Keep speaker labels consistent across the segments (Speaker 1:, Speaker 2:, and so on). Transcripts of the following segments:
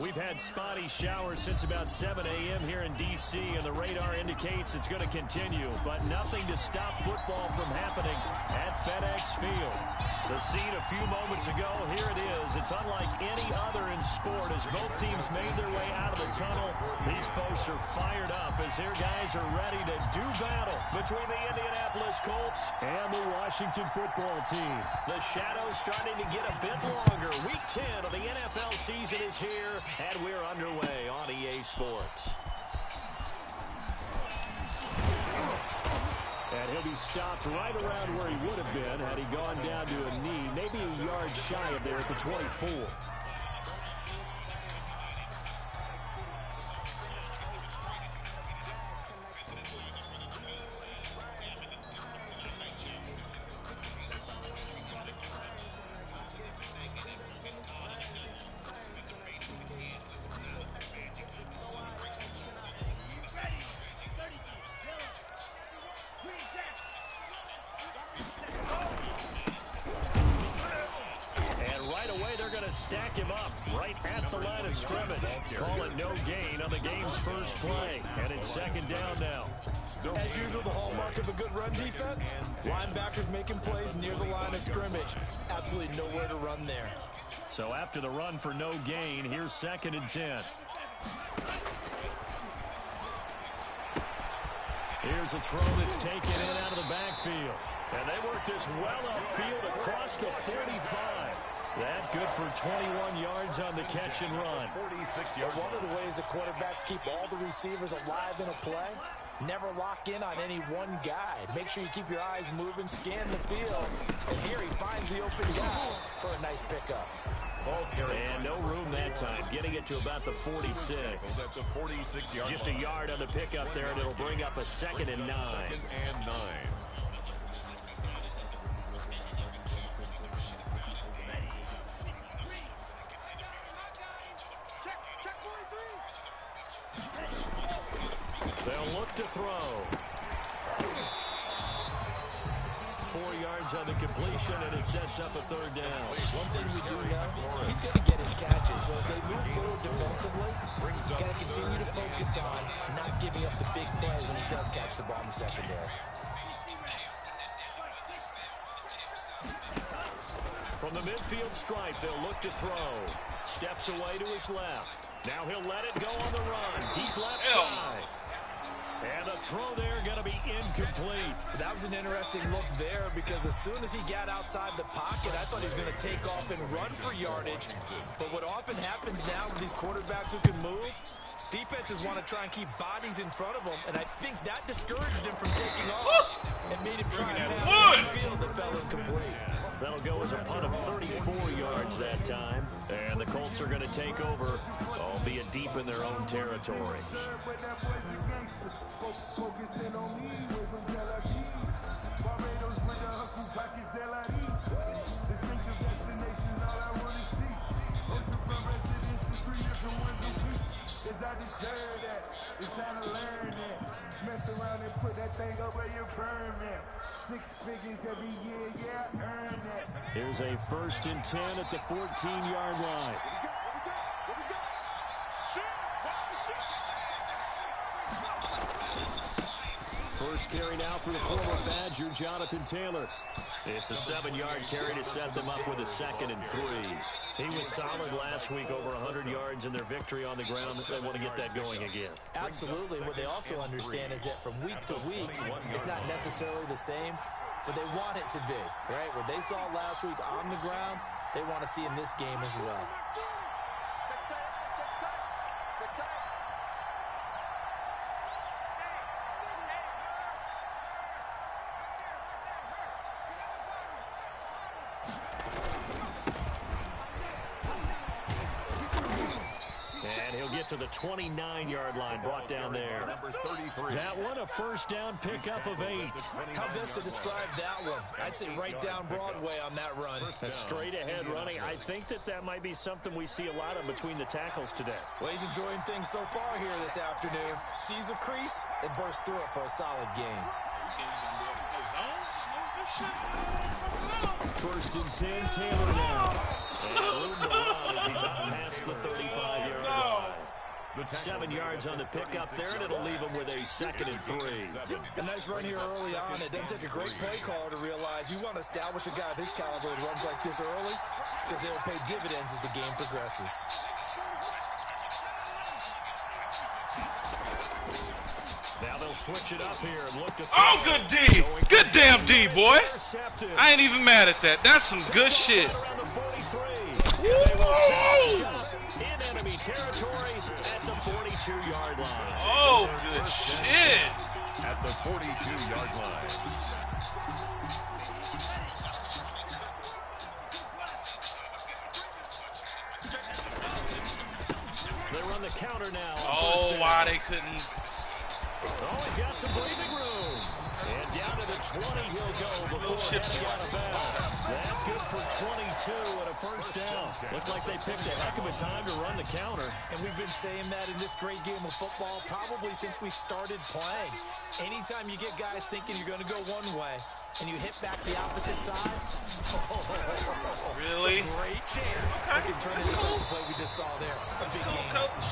Speaker 1: We've had spotty showers since about 7 a.m. here in D.C., and the radar indicates it's going to continue, but nothing to stop football from happening at FedEx Field. The scene a few moments ago, here it is. It's unlike any other in sport as both teams made their way out of the tunnel. These folks are fired up as their guys are ready to do battle between the Indianapolis Colts and the Washington football team. The shadow's starting to get a bit longer. Week 10 of the NFL season is here, and we're underway on EA Sports. And he'll be stopped right around where he would have been had he gone down to a knee, maybe a yard shy of there at the 24. Stack him up right at the line of scrimmage. Call it no gain on the game's first play. And it's second down now.
Speaker 2: As usual, the hallmark of a good run defense, linebackers making plays near the line of scrimmage. Absolutely nowhere to run there.
Speaker 1: So after the run for no gain, here's 2nd and 10. Here's a throw that's taken in out of the backfield. And they work this well upfield across the 45. That good for 21 yards on the catch and run.
Speaker 2: 46 yards. One of the ways the quarterbacks keep all the receivers alive in a play, never lock in on any one guy. Make sure you keep your eyes moving, scan the field. And here he finds the open guy for a nice pickup.
Speaker 1: And no room that time, getting it to about the 46.
Speaker 3: That's a 46-yard.
Speaker 1: Just a yard on the pickup there, and it'll bring up a 2nd and 9.
Speaker 3: 2nd and 9.
Speaker 1: They'll look to throw. 4 yards on the completion, and it sets up a 3rd down.
Speaker 2: One thing we do know, he's going to get his catches. So as they move forward defensively, got to continue to focus on not giving up the big play when he does catch the ball in the secondary.
Speaker 1: From the midfield stripe, they'll look to throw. Steps away to his left. Now he'll let it go on the run. Deep left side. And the throw there going to be incomplete.
Speaker 2: That was an interesting look there because as soon as he got outside the pocket, I thought he was going to take off and run for yardage. But what often happens now with these quarterbacks who can move, defenses want to try and keep bodies in front of them, and I think that discouraged him from taking off and made him try and pass the field that fell incomplete.
Speaker 1: That'll go as a punt of 34 yards that time. And the Colts are going to take over, albeit deep in their own territory.
Speaker 4: It's time to learn that. Mess around and put that thing up where you burn that. 6 figures every year, yeah, earn that.
Speaker 1: Here's a 1st and 10 at the 14-yard line. First carry now for the former Badger, Jonathan Taylor. It's a 7-yard carry to set them up with a 2nd and 3. He was solid last week, over 100 yards in their victory on the ground. They want to get that going again.
Speaker 2: Absolutely. What they also understand is that from week to week, it's not necessarily the same, but they want it to be, right? What they saw last week on the ground, they want to see in this game as well.
Speaker 1: To the 29-yard line, brought down there. That one, a 1st down pickup of 8.
Speaker 2: How best to describe that one? I'd say right down Broadway on that run.
Speaker 1: A straight ahead running. I think that might be something we see a lot of between the tackles today.
Speaker 2: Well, he's enjoying things so far here this afternoon. Sees a crease and bursts through it for a solid game.
Speaker 1: 1st and 10, Taylor now. And room to run as he's up past the 35-yard line. 7 yards on the pickup there, and it'll leave them with a 2nd and 3.
Speaker 2: A nice run here early on. It doesn't take a great play caller to realize you want to establish a guy of his caliber that runs like this early because they'll pay dividends as the game progresses.
Speaker 1: Now they'll switch it up here and look to throw.
Speaker 5: Oh, good D. Good damn D, boy. I ain't even mad at that. That's some good shit. Woo!
Speaker 1: In enemy territory at the 42-yard line.
Speaker 5: Oh, good shit.
Speaker 3: At the 42-yard line.
Speaker 1: They run the counter now.
Speaker 5: Oh, why they couldn't.
Speaker 1: Oh, he's got some breathing room. And down to the 20 he'll go before heading out of bounds. That good for 22 and a first down. Looked like they picked a heck of a time to run the counter.
Speaker 2: And we've been saying that in this great game of football probably since we started playing. Anytime you get guys thinking you're going to go one way and you hit back the opposite side,
Speaker 5: Really?
Speaker 2: it's a great chance. They can turn it into the play we just saw there. A big game.
Speaker 5: Coach.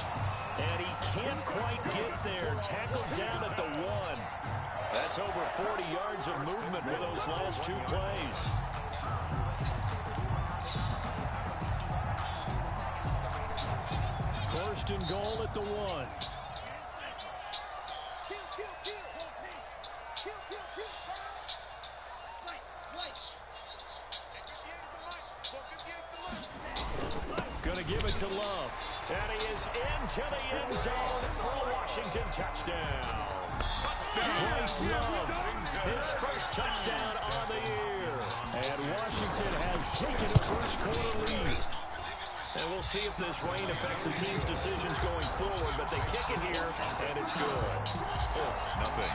Speaker 1: And he can't quite get there. Tackled down at the 1. That's over 40 yards of movement with those last 2 plays. First and goal at the 1. Gonna give it to Love. And he is into the end zone for a Washington touchdown. Bryce Love, his first touchdown on the year. And Washington has taken a first-quarter lead. And we'll see if this rain affects the team's decisions going forward, but they kick it here, and it's good.
Speaker 3: Nothing.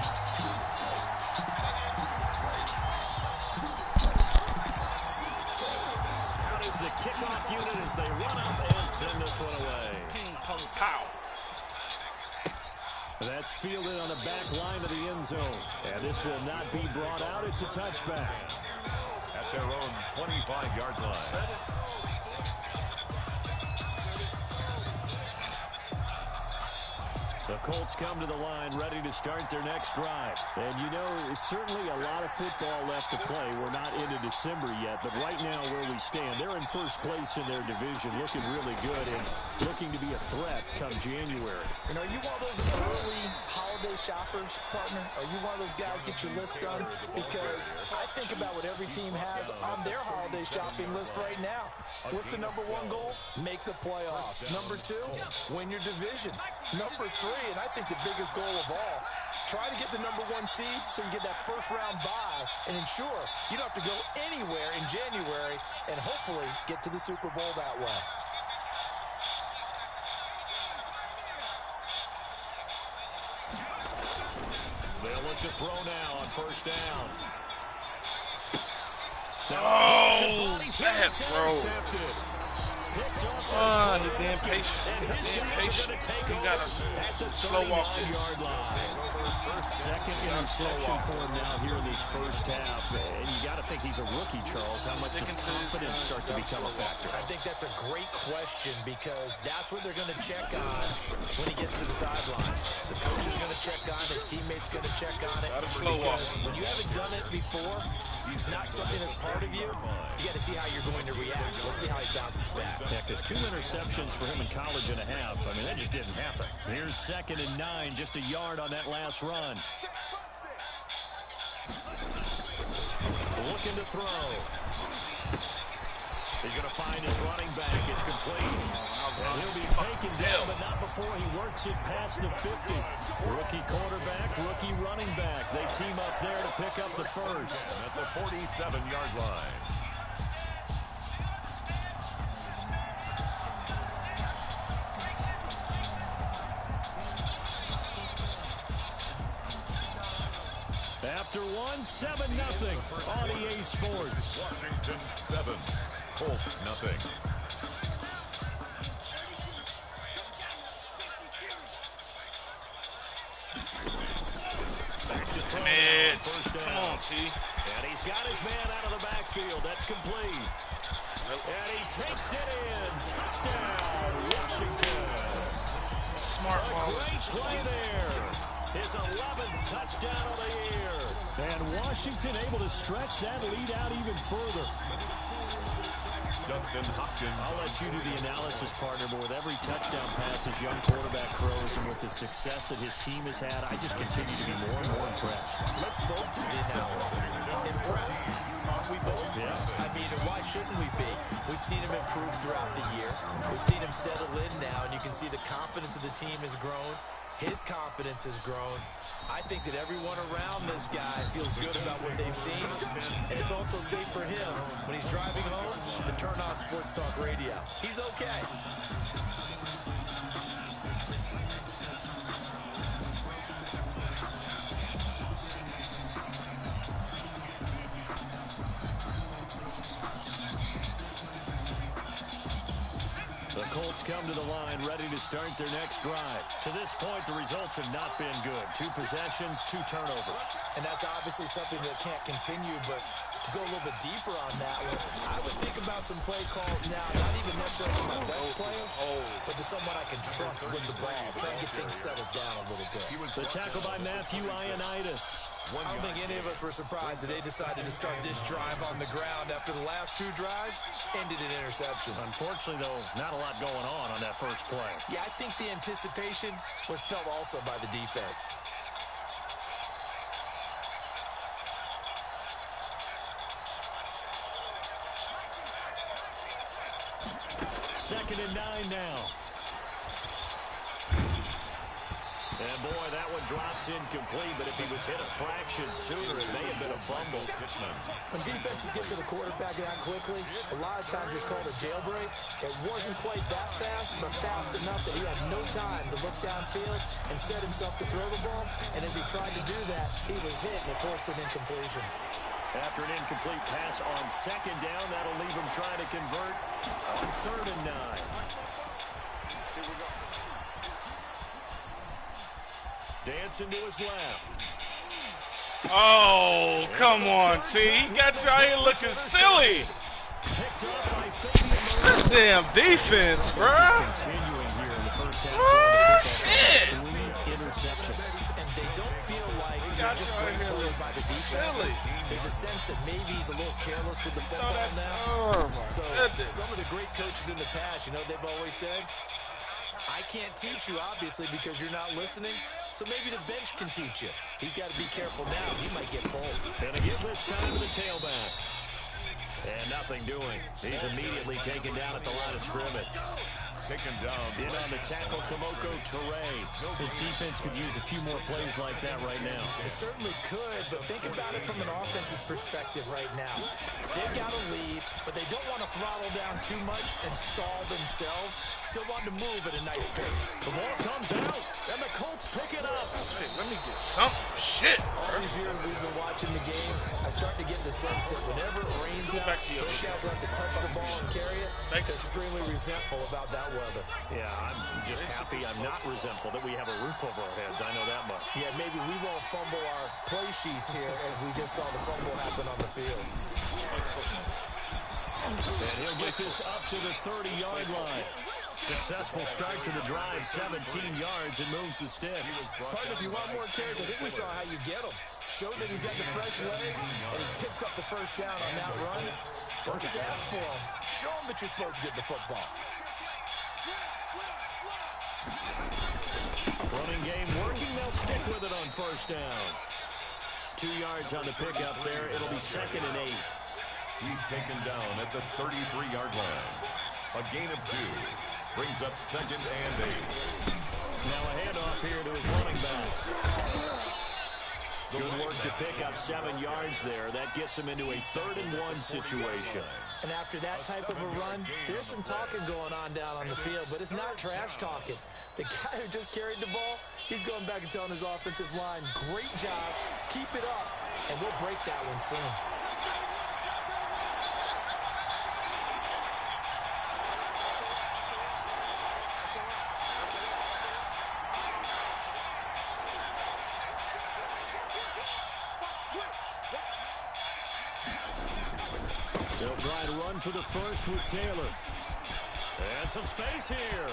Speaker 1: Out is the kickoff unit as they run up and send this one away.
Speaker 5: Ping pong pow.
Speaker 1: That's fielded on the back line of the end zone. And this will not be brought out. It's a touchback.
Speaker 3: At their own 25-yard line.
Speaker 1: The Colts come to the line ready to start their next drive. And you know, it's certainly a lot of football left to play. We're not into December yet, but right now where we stand, they're in first place in their division, looking really good and looking to be a threat come January.
Speaker 2: And are you one of those early holiday shoppers, partner? Are you one of those guys get your list done? Because I think about what every team has on their holiday shopping list right now. What's the number 1 goal? Make the playoffs. Number 2, win your division. Number 3, and I think the biggest goal of all, try to get the number 1 seed so you get that first-round bye and ensure you don't have to go anywhere in January and hopefully get to the Super Bowl that way.
Speaker 1: They'll look to throw now on first down.
Speaker 5: Oh, that throw. Oh, he's being patient. Being patient. He got a slow walk this.
Speaker 1: Second interception for him now here in this first half. And you got to think he's a rookie, Charles. How much does confidence start to become a factor?
Speaker 2: I think that's a great question because that's what they're going to check on when he gets to the sideline. The coach is going to check on, his teammates going to check on it. Because when you haven't done it before, it's not something that's part of you. You got to see how you're going to react. We'll see how he bounces back.
Speaker 1: Heck, there's 2 interceptions for him in college and a half. I mean, that just didn't happen. Here's 2nd and 9, just a yard on that last run. Looking to throw. He's going to find his running back. It's complete. And he'll be taken down, but not before he works it past the 50. Rookie quarterback, rookie running back. They team up there to pick up the first.
Speaker 3: And at the 47-yard line.
Speaker 1: After 1, 7-0 on EA Sports.
Speaker 3: Washington 7, Colts nothing.
Speaker 1: Back to throw. First down.
Speaker 5: Come on, T.
Speaker 1: And he's got his man out of the backfield. That's complete. And he takes it in. Touchdown, Washington.
Speaker 5: smart ball.
Speaker 1: Great play there. His 11th touchdown of the year. And Washington able to stretch that lead out even further.
Speaker 3: Justin Hopkins.
Speaker 1: I'll let you do the analysis, partner, but with every touchdown pass his young quarterback throws and with the success that his team has had, I just continue to be more and more impressed.
Speaker 2: Let's both do the analysis. Impressed. Aren't we both?
Speaker 1: Yeah.
Speaker 2: I mean, why shouldn't we be? We've seen him improve throughout the year. We've seen him settle in now, and you can see the confidence of the team has grown. His confidence has grown. I think that everyone around this guy feels good about what they've seen, and it's also safe for him when he's driving home to turn on Sports Talk Radio. He's okay.
Speaker 1: The Colts come to the line, ready to start their next drive. To this point, the results have not been good. 2 possessions, 2 turnovers.
Speaker 2: And that's obviously something that can't continue, but to go a little bit deeper on that one, I would think about some play calls now, not even necessarily to my best player, but to someone I can trust with the ball, try and get things settled down a little bit.
Speaker 1: The tackle by Matthew Ioannidis.
Speaker 2: I don't think any of us were surprised that they decided to start this drive on the ground after the last 2 drives ended in interceptions.
Speaker 1: Unfortunately, though, not a lot going on that first play.
Speaker 2: Yeah, I think the anticipation was felt also by the defense.
Speaker 1: Second and 9 now. And boy, that one drops incomplete, but if he was hit a fraction sooner, it may have been a fumble.
Speaker 2: When defenses get to the quarterback that quickly, a lot of times it's called a jailbreak. It wasn't quite that fast, but fast enough that he had no time to look downfield and set himself to throw the ball. And as he tried to do that, he was hit and it forced an incompletion.
Speaker 1: After an incomplete pass on second down, that'll leave him trying to convert on 3rd and 9. Dancing to his left.
Speaker 5: Oh, come on, T. He got you out here looking silly.
Speaker 1: Picked up by Fabian.
Speaker 5: This damn defense, bro.
Speaker 1: Continuing here in the first half.
Speaker 5: Oh, shit.
Speaker 1: 3 interceptions.
Speaker 2: And they don't feel like
Speaker 5: got
Speaker 2: they're just
Speaker 5: you out
Speaker 2: great
Speaker 5: here
Speaker 2: plays
Speaker 5: looking
Speaker 2: by the defense.
Speaker 5: silly.
Speaker 2: There's a sense that maybe he's a little careless with the football
Speaker 5: that
Speaker 2: now.
Speaker 5: arm.
Speaker 2: So
Speaker 5: Goodness.
Speaker 2: some of the great coaches in the past, you know, they've always said, I can't teach you, obviously, because you're not listening. So maybe the bench can teach you. He's got to be careful now. He might get pulled.
Speaker 1: And again this time to the tailback. And nothing doing. He's immediately taken down at the line of scrimmage.
Speaker 3: Taken down.
Speaker 1: In on the tackle, Kamoko Toure. His defense could use a few more plays like that right now.
Speaker 2: It certainly could, but think about it from an offense's perspective right now. They've got a lead, but they don't want to throttle down too much and stall themselves. Still want to move at a nice pace.
Speaker 1: The ball comes out, and the Colts pick it up.
Speaker 5: Hey, let me get something. Shit.
Speaker 2: All these years we've been watching the game, I start to get the sense that whenever it rains out, those guys have to touch the ball and carry it. They're extremely resentful about that weather.
Speaker 1: Yeah, I'm just happy I'm not resentful that we have a roof over our heads. I know that much.
Speaker 2: Yeah, maybe we won't fumble our play sheets here as we just saw the fumble happen on the field.
Speaker 1: And he'll get this up to the 30-yard line. Successful start to the drive, 17 yards, and moves the sticks.
Speaker 2: Partner, if you want more carries, I think we saw how you get them. Showed that he's got the fresh legs, and he picked up the first down on that run. Don't just ask for him. Show him that you're supposed to get the football.
Speaker 1: Running game working. They'll stick with it on first down. 2 yards on the pickup there. It'll be 2nd and 8.
Speaker 3: He's taken down at the 33-yard line. A gain of 2. Brings up 2nd and 8.
Speaker 1: Now a handoff here to his running back. Good work to pick up 7 yards there. That gets him into a 3rd and 1 situation.
Speaker 2: And after that type of a run, there's some talking going on down on the field, but it's not trash talking. The guy who just carried the ball, he's going back and telling his offensive line, great job, keep it up, and we'll break that one soon.
Speaker 1: They'll try to run for the first with Taylor. And some space here.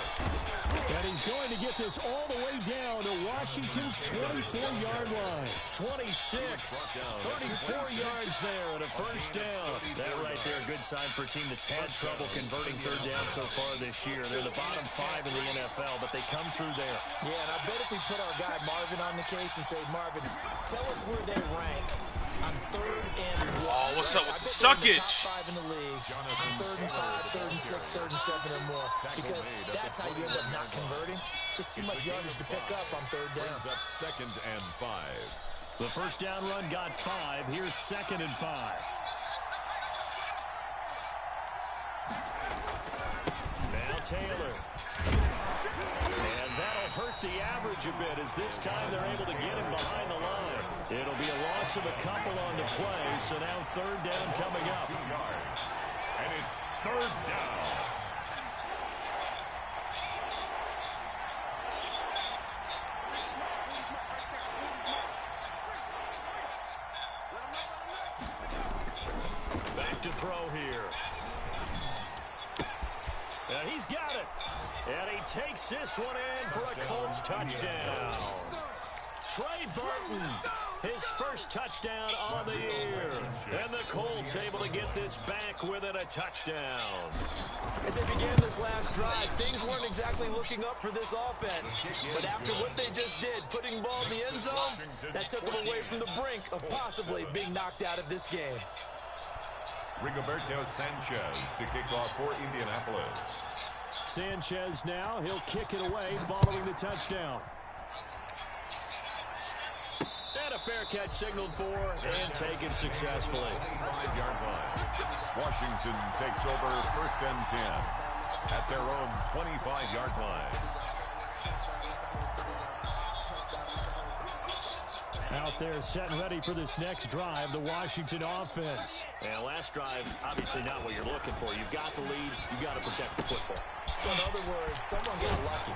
Speaker 1: And he's going to get this all the way down to Washington's 24-yard line. 26, 34 yards there and a first down. That right there, good sign for a team that's had trouble converting third down so far this year. They're the bottom 5 in the NFL, but they come through there.
Speaker 2: Yeah, and I bet if we put our guy Marvin on the case and say, Marvin, tell us where they rank on 3rd and 1.
Speaker 5: Oh, what's up with the suckage?
Speaker 2: Top 5 in the league on 3rd and 5, 3rd and 6, 3rd and 7 or more. Because that's how you end up not converting. Just too much yardage to pick up on 3rd down.
Speaker 3: Brings up 2nd and 5.
Speaker 1: The first down run got 5. Here's 2nd and 5. Now Taylor. And that'll hurt the average a bit as this time they're able to get him behind the line. It'll be a loss of a couple on the play, so now 3rd down coming up.
Speaker 3: 2 yards. And it's 3rd down.
Speaker 1: Back to throw here. And he's got it. And he takes this one in for a Colts touchdown. Trey Burton, his first touchdown on the year. And the Colts able to get this back within a touchdown.
Speaker 2: As they began this last drive, things weren't exactly looking up for this offense. But after what they just did, putting the ball in the end zone, that took them away from the brink of possibly being knocked out of this game.
Speaker 3: Rigoberto Sanchez to kick off for Indianapolis.
Speaker 1: Sanchez now, he'll kick it away following the touchdown. And a fair catch signaled for and taken successfully.
Speaker 3: 25-yard line. Washington takes over 1st and 10 at their own 25-yard line.
Speaker 1: Out there set and ready for this next drive, the Washington offense. And last drive, obviously not what you're looking for. You've got the lead. You've got to protect the football.
Speaker 2: So in other words, someone got lucky.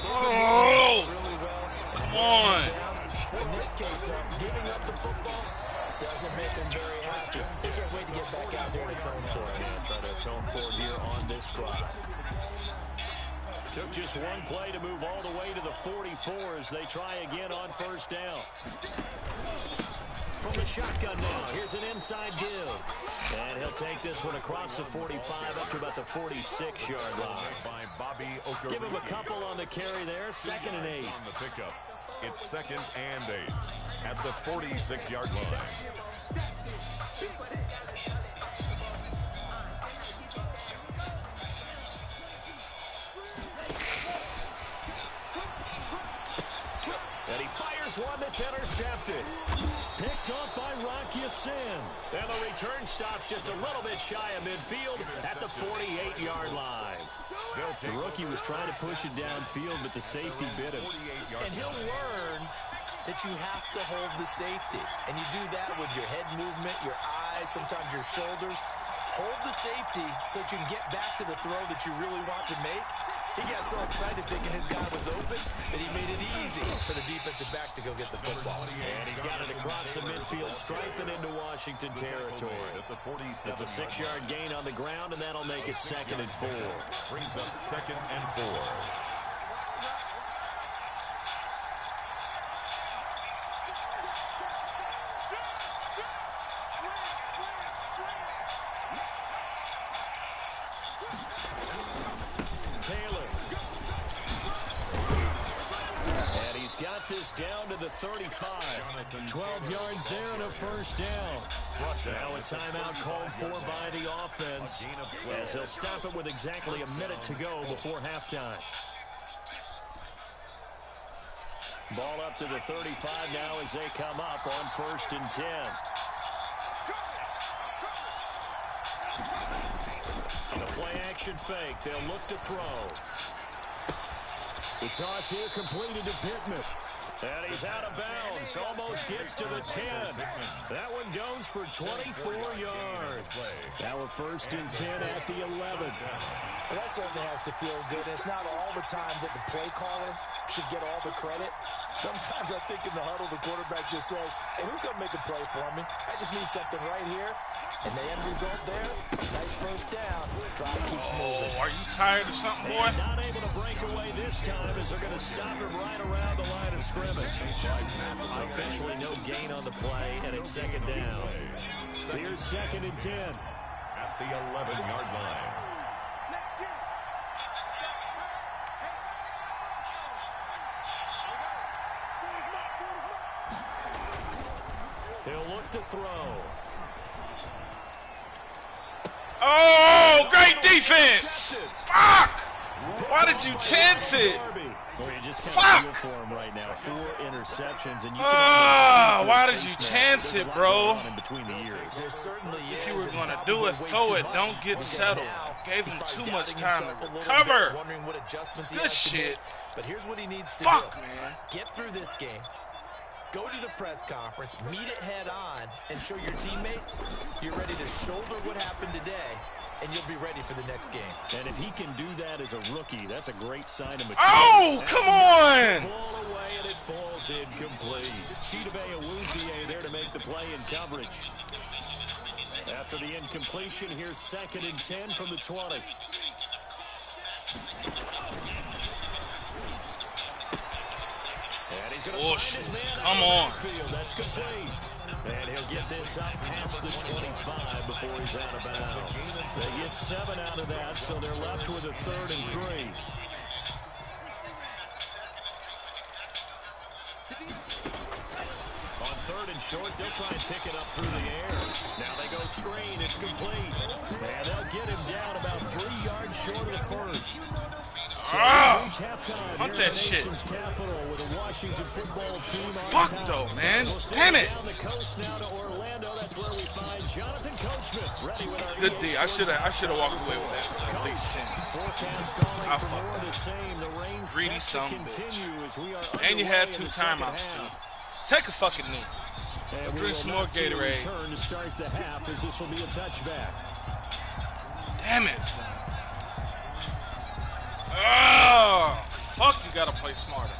Speaker 5: Oh!
Speaker 2: Really well.
Speaker 5: Come on.
Speaker 2: In this case, though, giving up the football doesn't make them very happy. They can't wait to get back out there and atone for it.
Speaker 1: Yeah, try to atone for it here on this drive. Took just one play to move all the way to the 44 as they try again on 1st down. From the shotgun now, here's an inside give. And he'll take this one across the 45 up to about the 46-yard line.
Speaker 3: By Bobby Okereke.
Speaker 1: Give him a couple on the carry there, 2nd and 8.
Speaker 3: On the pickup, it's 2nd and 8 at the 46-yard line.
Speaker 1: And he fires one that's intercepted. Picked up by Rocky Sin. And the return stops just a little bit shy of midfield at the 48-yard line. The rookie was trying to push it downfield, but the safety bit him.
Speaker 2: And he'll learn that you have to hold the safety. And you do that with your head movement, your eyes, sometimes your shoulders. Hold the safety so that you can get back to the throw that you really want to make. He got so excited thinking his guy was open that he made it easy for the defensive back to go get the football.
Speaker 1: And he's got it across the midfield, striping into Washington territory. It's a 6-yard gain on the ground, and that'll make it 2nd and 4.
Speaker 3: Brings up 2nd and 4.
Speaker 1: This down to the 35. 12 yards there and a 1st down. Now a timeout called for by the offense as they'll stop it with exactly a minute to go before halftime. Ball up to the 35 now as they come up on 1st and 10. On a play-action fake, they'll look to throw. The toss here completed to Pittman. And he's out of bounds. Almost gets to the 10. That one goes for 24 yards. Now a 1st and 10 at the 11.
Speaker 2: Well, that certainly has to feel good. It's not all the time that the play caller should get all the credit. Sometimes I think in the huddle, the quarterback just says, hey, who's going to make a play for me? I just need something right here. And the end result there, nice first down. Drive keeps moving.
Speaker 5: Oh, are you tired of something, boy?
Speaker 1: Not able to break away this time as they're going to stop him right around the line of scrimmage. Officially no gain on the play, and it's second down. Here's 2nd and 10.
Speaker 3: At the 11-yard line.
Speaker 1: He'll look to throw.
Speaker 5: Oh, great defense! Fuck! Why did you chance it?
Speaker 1: Well, you just
Speaker 5: Fuck!
Speaker 1: feel for him right now. 4 interceptions, and you
Speaker 5: why did you chance it, bro?
Speaker 1: In between the years.
Speaker 5: If you were gonna do it, throw it. Don't get settled. Gave him too much time to recover. Good shit.
Speaker 2: But here's what he needs to
Speaker 5: Fuck,
Speaker 2: do.
Speaker 5: man.
Speaker 2: Get through this game. Go to the press conference, meet it head on, and show your teammates you're ready to shoulder what happened today, and you'll be ready for the next game.
Speaker 1: And if he can do that as a rookie, that's a great sign of maturity.
Speaker 5: Oh, come on!
Speaker 1: Ball away, and it falls incomplete. Chidobe Awuzie there to make the play in coverage. After the incompletion, here's 2nd and 10 from the 20. And he's going to find his man.
Speaker 5: Come on.
Speaker 1: That's complete. And he'll get this up past the 25 before he's out of bounds. They get 7 out of that, so they're left with a 3rd and 3. On 3rd and short, they'll try and pick it up through the air. Now they go screen. It's complete. And they'll get him down about 3 yards short of the first.
Speaker 5: Hunt that shit. Fuck though, man. Damn it. Good D. I should have walked away with that. At least 10. I fucked up. Greedy son of a bitch. And you had 2 timeouts, too. Take a fucking knee. Or drink some more Gatorade. Damn it. Oh, fuck, you gotta play smarter.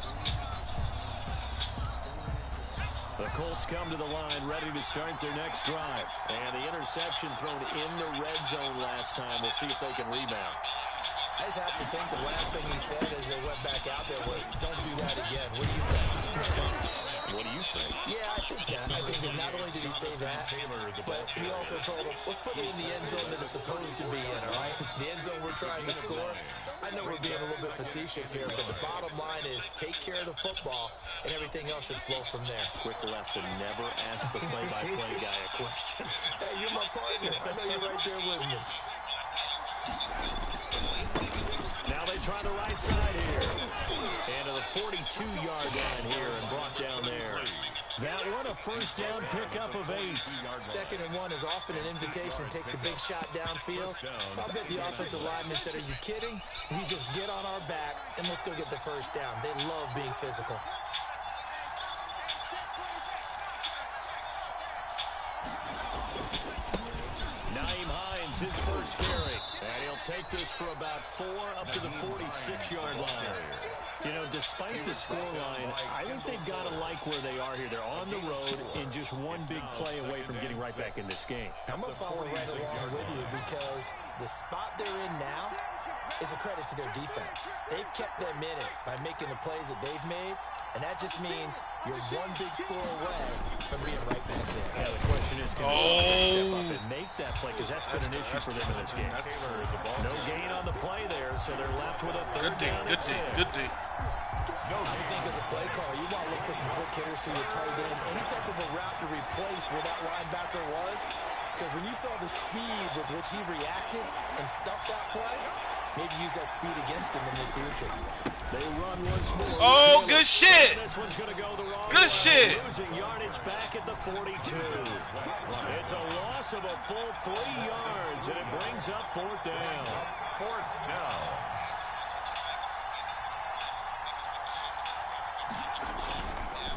Speaker 1: The Colts come to the line ready to start their next drive. And the interception thrown in the red zone last time. We'll see if they can rebound.
Speaker 2: I just have to think the last thing he said as they went back out there was, don't do that again. What do you think?
Speaker 1: What do you think?
Speaker 2: Yeah, I think that. I think that not only did he say that, but he also told him, let's put it in the end zone that it's supposed to be in, all right? The end zone we're trying to score. I know we're being a little bit facetious here, but the bottom line is take care of the football, and everything else should flow from there.
Speaker 1: Quick lesson, never ask the play-by-play guy a question.
Speaker 2: Hey, you're my partner. I know you're right there with me.
Speaker 1: Now they try the right side here. And to the 42-yard line here and brought down there. That one a first down pickup of 8.
Speaker 2: 2nd and 1 is often an invitation to take the big shot downfield. I'll bet the offensive lineman said, are you kidding? We just get on our backs and let's go get the first down. They love being physical.
Speaker 1: His first carry. And he'll take this for about 4 up to the 46-yard line. You know, despite the scoreline, I think they've got to like where they are here. They're on the road and just one big play away from getting right back in this game.
Speaker 2: I'm going to follow right along with you because the spot they're in now is a credit to their defense. They've kept them in it by making the plays that they've made, and that just means you're one big score away from being right back there.
Speaker 1: Yeah, the question is, can they step up and make that play? Because that's been an issue for them in this game. No gain on the play there, so they're left with a 3rd down.
Speaker 5: Good D.
Speaker 2: I would think as a play call, you want to look for some quick hitters to your tight end. Any type of a route to replace where that linebacker was. Because when you saw the speed with which he reacted and stuffed that play, maybe use that speed against him in the future.
Speaker 1: They run once more.
Speaker 5: Oh, good shit.
Speaker 1: This one's going to go the wrong
Speaker 5: Good
Speaker 1: way.
Speaker 5: shit.
Speaker 1: Losing yardage back at the 42. It's a loss of a full 3 yards, and it brings up 4th down.
Speaker 3: 4th down.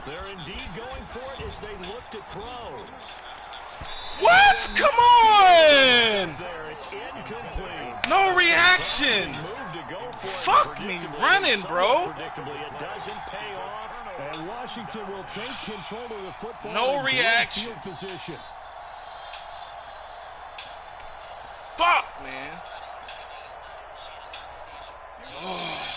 Speaker 1: They're indeed going for it as they look to throw.
Speaker 5: What? Come on!
Speaker 1: There, it's incomplete.
Speaker 5: No reaction.
Speaker 1: Move to go for it.
Speaker 5: Fuck me running, bro.
Speaker 1: Predictably, it doesn't pay off. And Washington will take control of the football.
Speaker 5: No reaction.
Speaker 1: Field position.
Speaker 5: Fuck, man. Oh.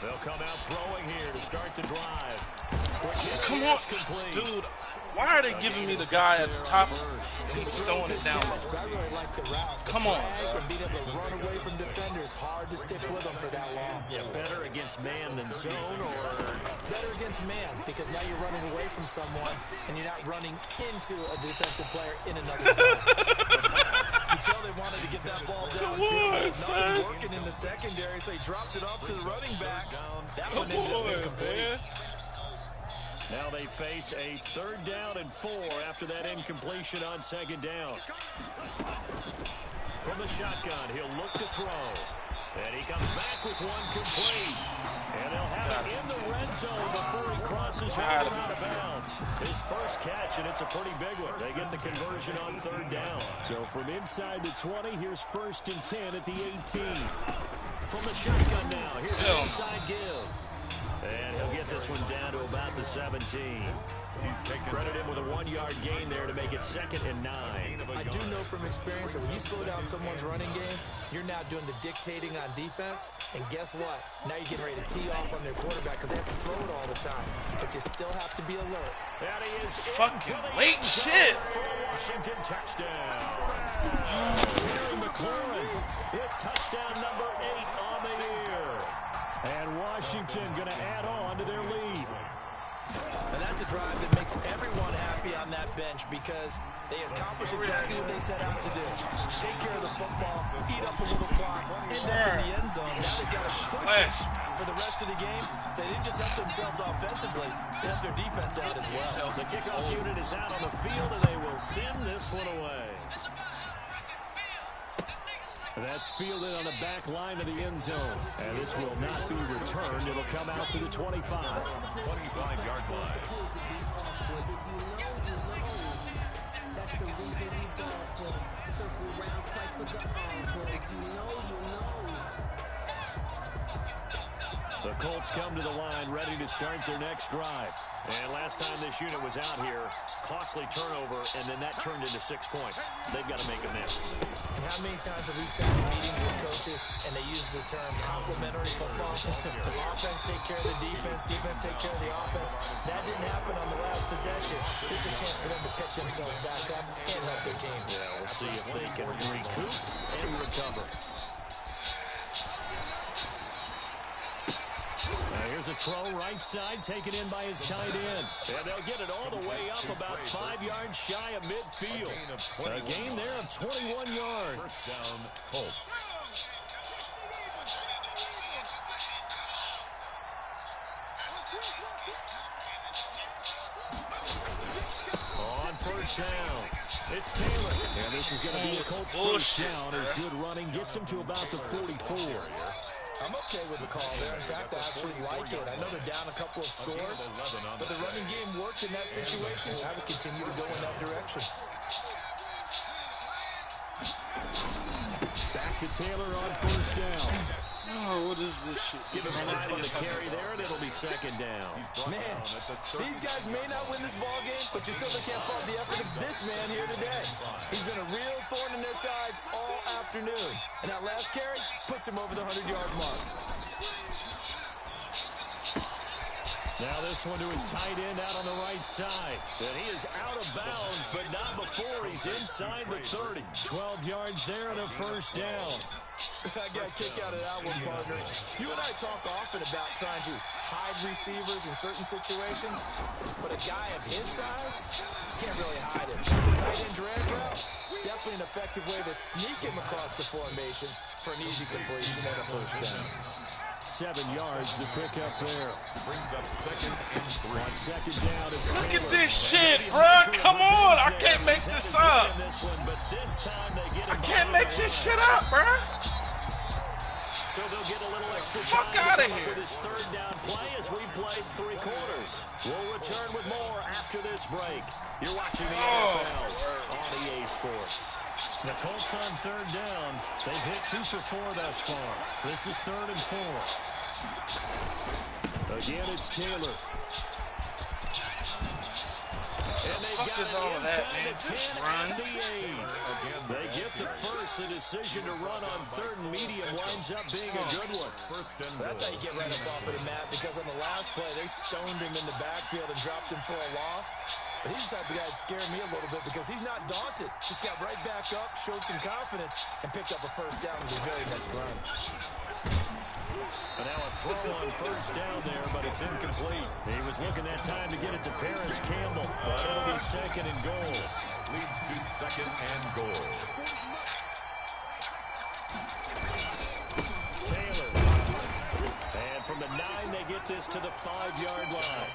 Speaker 1: They'll come out throwing here to start the drive.
Speaker 5: Come on, dude. Why are they giving me the guy at the top and throwing it down low?
Speaker 2: I really like the route.
Speaker 5: Come on.
Speaker 2: And being able to run away from defenders. Hard to stick with them for that long.
Speaker 1: Yeah, better against man than zone, or
Speaker 2: better against man, because now you're running away from someone and you're not running into a defensive player in another zone. You tell they wanted to get that ball downfield. Nothing working in the secondary, so he dropped it off to the running back. That one ended up incomplete.
Speaker 1: Now they face a 3rd down and 4 after that incompletion on 2nd down. From the shotgun, he'll look to throw. And he comes back with one complete. And they'll have it in the red zone before he crosses over out of bounds. His first catch, and it's a pretty big one. They get the conversion on 3rd down. So from inside the 20, here's 1st and 10 at the 18. From the shotgun now, here's an inside give. And he'll get this one down to about the 17. Credit him with a 1-yard gain there to make it 2nd and 9.
Speaker 2: I do know from experience that when you slow down someone's running game, you're now doing the dictating on defense. And guess what? Now you're getting ready to tee off on their quarterback because they have to throw it all the time. But you still have to be alert.
Speaker 1: That is
Speaker 5: fucking late shit.
Speaker 1: For a Washington touchdown. Terry McLaurin hit touchdown number 8 on the year. And Washington going to add on to their lead.
Speaker 2: And that's a drive that makes everyone happy on that bench because they accomplish exactly what they set out to do. Take care of the football, eat up a little clock, end up in the end zone. Now they've got a push for the rest of the game. So they didn't just help themselves offensively, they helped their defense out as well.
Speaker 1: The kickoff unit is out on the field, and they will send this one away. That's fielded on the back line of the end zone. And this will not be returned. It'll come out to the 25.
Speaker 3: 25-yard line.
Speaker 1: The Colts come to the line ready to start their next drive. And last time this unit was out here, costly turnover, and then that turned into 6 points. They've got to make amends.
Speaker 2: And how many times have we sat in meetings with coaches and they use the term complementary football? Offense take care of the defense, defense take care of the offense. That didn't happen on the last possession. This is a chance for them to pick themselves back up and help their team.
Speaker 1: Yeah, we'll see if they can recoup and recover. Here's a throw right side, taken in by his tight end. And they'll get it all the way up about 5 yards shy of midfield. A gain there of 21 yards.
Speaker 3: First down, Colts.
Speaker 1: On first down, it's Taylor. And this is going to be a Colts first down as good running gets him to about the 44.
Speaker 2: I'm okay with the call there. In fact, I actually like it. I know they're down a couple of scores, but the running game worked in that situation. I would continue to go in that direction.
Speaker 1: Back to Taylor on first down.
Speaker 5: Oh, what is this shit?
Speaker 1: Give him 5 on the carry there, and it'll be 2nd down.
Speaker 2: Man, these guys may not win this ball game, but you certainly can't fault the effort of this man here today. He's been a real thorn in their sides all afternoon. And that last carry puts him over the 100-yard mark.
Speaker 1: Now this one to his tight end out on the right side. And he is out of bounds, but not before he's inside the 30. 12 yards there and a first down.
Speaker 2: I got a kick out of that one, partner. You and I talk often about trying to hide receivers in certain situations, but a guy of his size can't really hide it. The tight end drag route, definitely an effective way to sneak him across the formation for an easy completion and a first down.
Speaker 1: 7 yards to pick up there.
Speaker 3: Brings up 2nd and 3.
Speaker 1: On 2nd down, it's
Speaker 5: Look
Speaker 1: Taylor.
Speaker 5: at this shit, bro. Come on. I can't make this up. I can't make this shit up, bro.
Speaker 1: So they'll get a little extra
Speaker 5: Fuck
Speaker 1: time
Speaker 5: out of
Speaker 1: to come up
Speaker 5: here.
Speaker 1: with his 3rd down play as we played 3 quarters. We'll return with more after this break. You're watching the NFL on EA Sports. The Colts on third down. They've hit 2 for 4 thus far. This is 3rd and 4. Again, it's Taylor.
Speaker 5: What the fuck is all of that, man? Just run.
Speaker 1: They get the first. The decision to run on 3rd and medium winds up being a good one.
Speaker 2: That's how you get right up off of him, Matt, because on the last play, they stoned him in the backfield and dropped him for a loss. But he's the type of guy that scared me a little bit because he's not daunted. Just got right back up, showed some confidence, and picked up a first down with his very next run.
Speaker 1: And now a throw on first down there, but it's incomplete. He was looking that time to get it to Paris Campbell, but it'll be 2nd and goal.
Speaker 3: Leads to 2nd and goal.
Speaker 1: Taylor. And from the 9, they get this to the 5-yard line.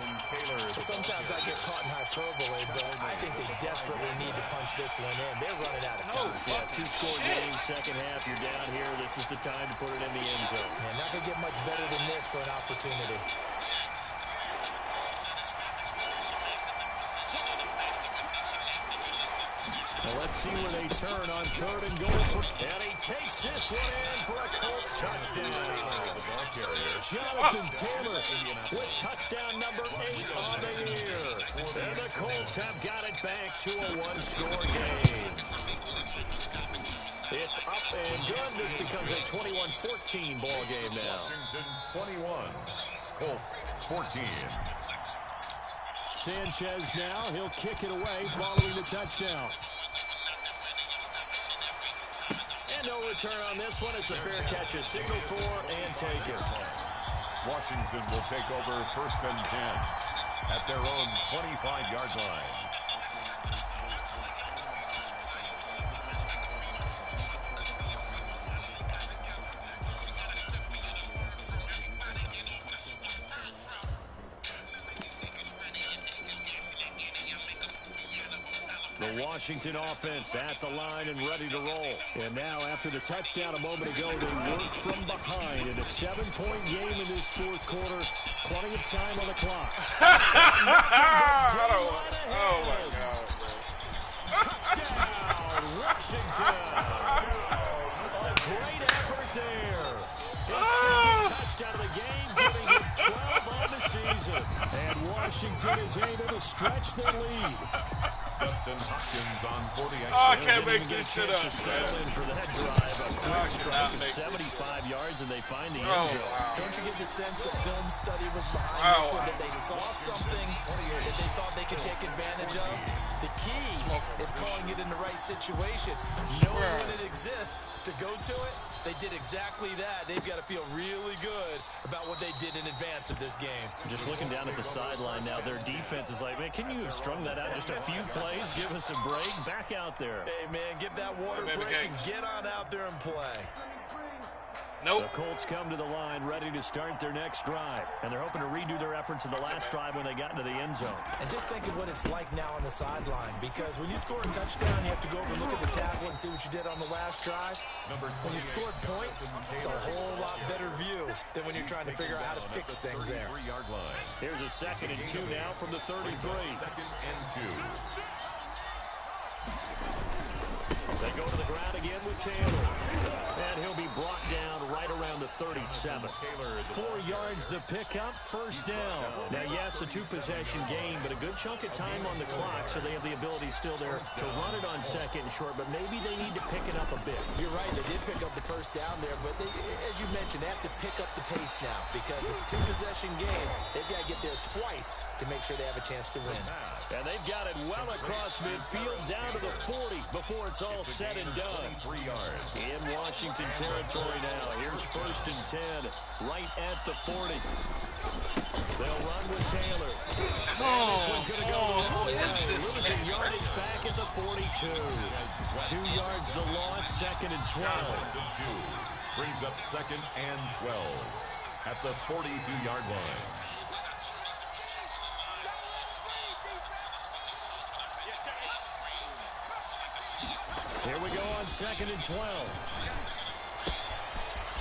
Speaker 2: Sometimes I get caught in hyperbole, but I think they desperately need to punch this one in. They're running out of time.
Speaker 1: Yeah, 2-score game, second half. You're down here. This is the time to put it in the end zone.
Speaker 2: Man, not going to get much better than this for an opportunity.
Speaker 1: Now let's see where they turn on 3rd and goal. And he takes this one in for a Colts touchdown. Jonathan Taylor with touchdown number 8 on the year. And the Colts have got it back to a 1-score game. It's up and good. This becomes a 21-14 ball game now.
Speaker 3: Washington 21, Colts 14.
Speaker 1: Sanchez now. He'll kick it away following the touchdown. And no return on this one. It's a fair catch, a signal for, and take it.
Speaker 3: Washington will take over 1st and 10 at their own 25-yard line.
Speaker 1: The Washington offense at the line and ready to roll. And now, after the touchdown a moment ago, they work from behind in a 7-point game in this 4th quarter. Plenty of time on the clock.
Speaker 5: Oh, my God,
Speaker 1: Touchdown, Washington. A great effort there. His 2nd touchdown of the game, giving him 12 on the season. And Washington is able to stretch their lead.
Speaker 3: Justin Hopkins on 40.
Speaker 5: Oh, I can't make this shit up,
Speaker 1: Settle in for that drive. A quick strike of 75 yards, and they find the end zone.
Speaker 2: Don't you get the sense that film study was behind this one, that they saw something that they thought they could take advantage of? The key is calling it in the right situation. Knowing when it exists to go to it, they did exactly that. They've got to feel really good about what they did in advance of this game.
Speaker 1: Just looking down at the sideline now, their defense is like, man, can you have strung that out just a few plays? Give us a break. Back out there.
Speaker 2: Hey, man, give that water break and get on out there and play.
Speaker 5: Nope.
Speaker 1: The Colts come to the line ready to start their next drive. And they're hoping to redo their efforts in the last drive when they got into the end zone.
Speaker 2: And just think of what it's like now on the sideline. Because when you score a touchdown, you have to go over and look at the tablet and see what you did on the last drive. When you scored points, it's a whole lot better view than when you're trying to figure out how to fix things there.
Speaker 1: Here's a 2nd and 2 now from the 33.
Speaker 3: 2nd and 2.
Speaker 1: They go to the ground again with Taylor. And he'll be brought down right around the 37. 4 yards the pickup, first down. Now, yes, a 2-possession game, but a good chunk of time on the clock, so they have the ability still there to run it on 2nd and short, but maybe they need to pick it up a bit.
Speaker 2: You're right, they did pick up the first down there, but they, as you mentioned, they have to pick up the pace now because it's a 2-possession game. They've got to get there twice to make sure they have a chance to win.
Speaker 1: And they've got it well across midfield down to the 40 before it's all said and done.
Speaker 3: 3 yards.
Speaker 1: In Washington territory now. Here's 1st and 10 right at the 40. They'll run with Taylor. This one's going to go losing yardage back at the 42. 2 yards the loss, 2nd and 12.
Speaker 3: Brings up 2nd and 12 at the 42-yard line.
Speaker 1: Here we go on 2nd and 12.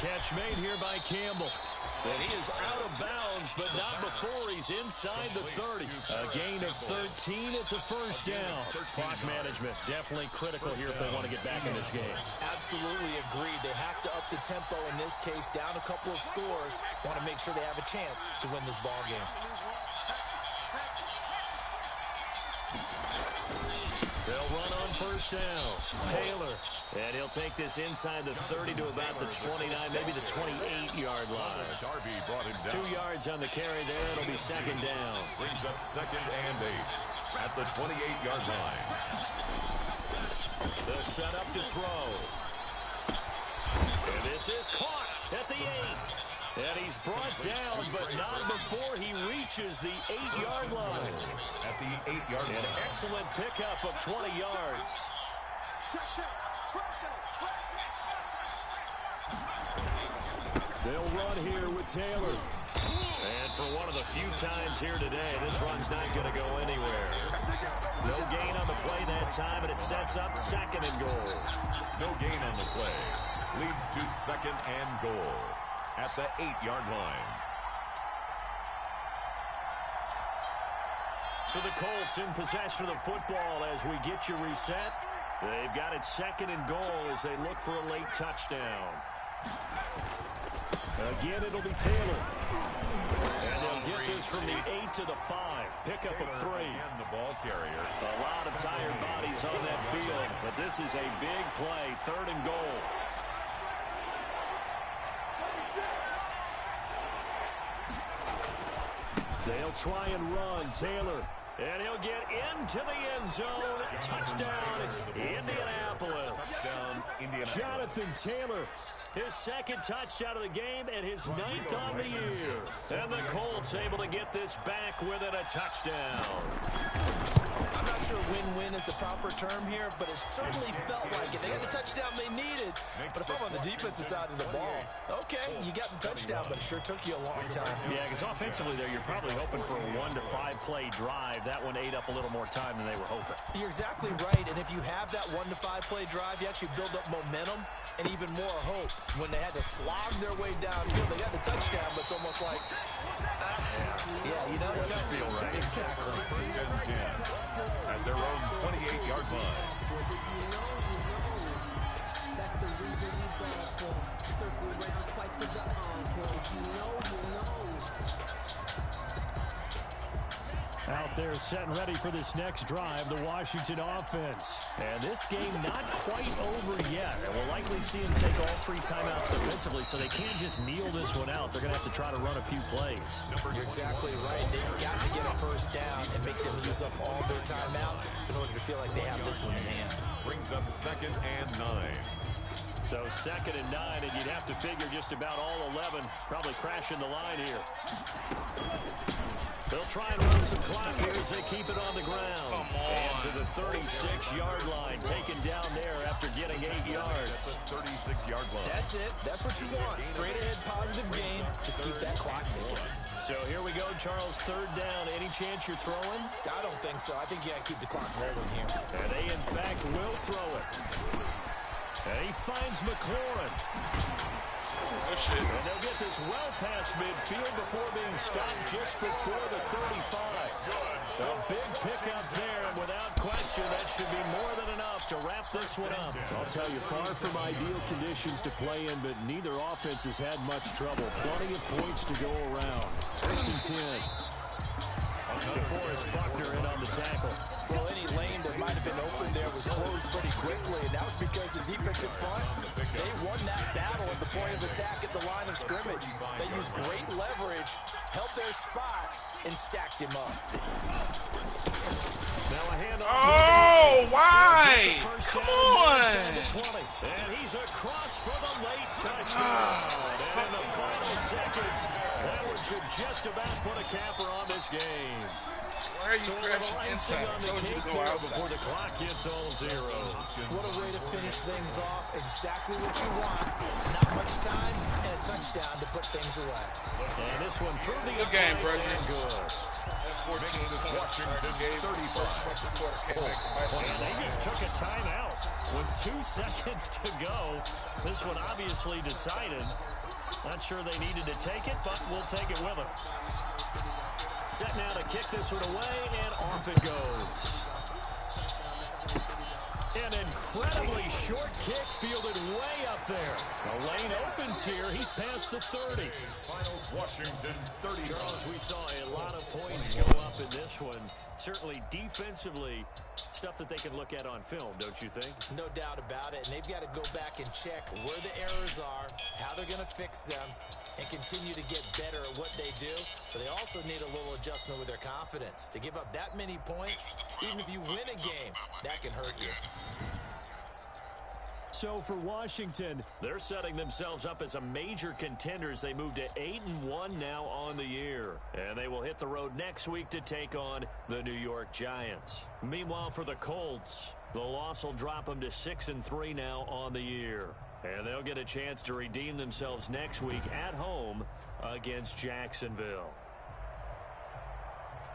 Speaker 1: Catch made here by Campbell. And he is out of bounds, but not before he's inside the 30. A gain of 13. It's a first down. Clock management definitely critical here if they want to get back in this game.
Speaker 2: Absolutely agreed. They have to up the tempo in this case, down a couple of scores. Want to make sure they have a chance to win this ball game.
Speaker 1: They'll run on first down. Taylor. And he'll take this inside the 30 to about the 29, maybe the 28-yard line.
Speaker 3: Darby brought him down.
Speaker 1: 2 yards on the carry there. It'll be second down.
Speaker 3: Brings up second and 8 at the 28-yard line.
Speaker 1: They'll set up to throw. And this is caught at the 8. And he's brought down, but not before he reaches the 8-yard line.
Speaker 3: At the 8-yard line.
Speaker 1: An excellent pickup of 20 yards. They'll run here with Taylor. And for one of the few times here today, this run's not going to go anywhere. No gain on the play that time, and it sets up second and goal.
Speaker 3: No gain on the play. Leads to second and goal at the 8-yard line.
Speaker 1: So the Colts in possession of the football as we get you reset. They've got it second and goal as they look for a late touchdown. Again, it'll be Taylor. And they'll get this from the 8 to the 5. Pickup of 3.
Speaker 3: And the ball carrier.
Speaker 1: A lot of tired bodies on that field, but this is a big play. Third and goal. They'll try and run. Taylor. And he'll get into the end zone. Touchdown, Indianapolis. Jonathan Taylor, his second touchdown of the game and his 9th on the year. And the Colts able to get this back within a touchdown.
Speaker 2: I'm not sure win-win is the proper term here, but it certainly felt like it. They got the touchdown they needed. But if I'm on the defensive side of the ball, okay, you got the touchdown, but it sure took you a long time.
Speaker 1: Yeah, because offensively there, you're probably hoping for a 1 to 5 play drive. That one ate up a little more time than they were hoping.
Speaker 2: You're exactly right, and if you have that 1 to 5 play drive, you actually build up momentum and even more hope. When they had to slog their way downfield, they got the touchdown, but it's almost like, yeah, you know,
Speaker 1: doesn't feel right.
Speaker 2: Exactly.
Speaker 3: First and 10 at their own 28-yard line.
Speaker 6: That's the reason he's bad for. Circle around twice for the encore. You know. Out there setting ready for this next drive, the Washington offense. And this game not quite over yet. And we'll likely see them take all 3 timeouts defensively, so they can't just kneel this one out. They're going to have to try to run a few plays.
Speaker 2: You're exactly right. They've got to get a first down and make them use up all their timeouts in order to feel like they have this one in hand.
Speaker 3: Brings up second and 9.
Speaker 1: So second and 9, and you'd have to figure just about all 11 probably crashing the line here. They'll try and run some clock here as they keep it on the ground. And to the 36-yard line, taken down there after getting 8 yards.
Speaker 3: 36-yard line.
Speaker 2: That's it. That's what you want. Straight ahead, positive gain. Just keep that clock ticking.
Speaker 1: So here we go, Charles. Third down. Any chance you're throwing?
Speaker 2: I don't think so. I think you got to keep the clock rolling here.
Speaker 1: And they, in fact, will throw it. And he finds McLaurin.
Speaker 5: Oh, shit.
Speaker 1: And they'll get this well past midfield before being stopped just before the 35. A big pickup there, and without question, that should be more than enough to wrap this one up. I'll tell you, far from ideal conditions to play in, but neither offense has had much trouble. Plenty of points to go around. First and 10. DeForest Buckner in on the tackle.
Speaker 2: Well, any lane that might have been open there was closed pretty quickly, and that was because the defensive front, they won that battle at the point of attack at the line of scrimmage. They used great leverage, held their spot, and stacked him up.
Speaker 1: Now a handoff.
Speaker 5: Oh, why? Come on.
Speaker 1: And he's across for the late touchdown. And in the final seconds, that one should just about put a capper on this game.
Speaker 5: Why are you crashing inside? I told you to go outside.
Speaker 1: Before the clock hits all zeros.
Speaker 2: What a way to finish things off. Exactly what you want. Not much time and a touchdown to put things away.
Speaker 1: And this one through the
Speaker 5: Good game, Bridget.
Speaker 1: Good.
Speaker 5: 14 points. Game 31st.
Speaker 1: And they just took a timeout with 2 seconds to go. This one obviously decided.
Speaker 6: Not sure they needed to take it, but we'll take it with them. Set now to kick this one away, and off it goes. An incredibly short kick fielded way up there. The lane opens here. He's past the 30.
Speaker 3: Finals, Washington, 30.
Speaker 6: Charles, we saw a lot of points go up in this one. Certainly defensively, stuff that they can look at on film, don't you think?
Speaker 2: No doubt about it. And they've got to go back and check where the errors are, how they're going to fix them, and continue to get better at what they do. But they also need a little adjustment with their confidence. To give up that many points, even if you win a game, that can hurt you.
Speaker 6: So for Washington, they're setting themselves up as a major contenders. They move to 8-1 now on the year. And they will hit the road next week to take on the New York Giants. Meanwhile, for the Colts, the loss will drop them to 6-3 now on the year. And they'll get a chance to redeem themselves next week at home against Jacksonville.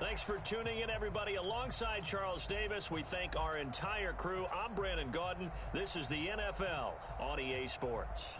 Speaker 6: Thanks for tuning in, everybody. Alongside Charles Davis, we thank our entire crew. I'm Brandon Gaudin. This is the NFL on EA Sports.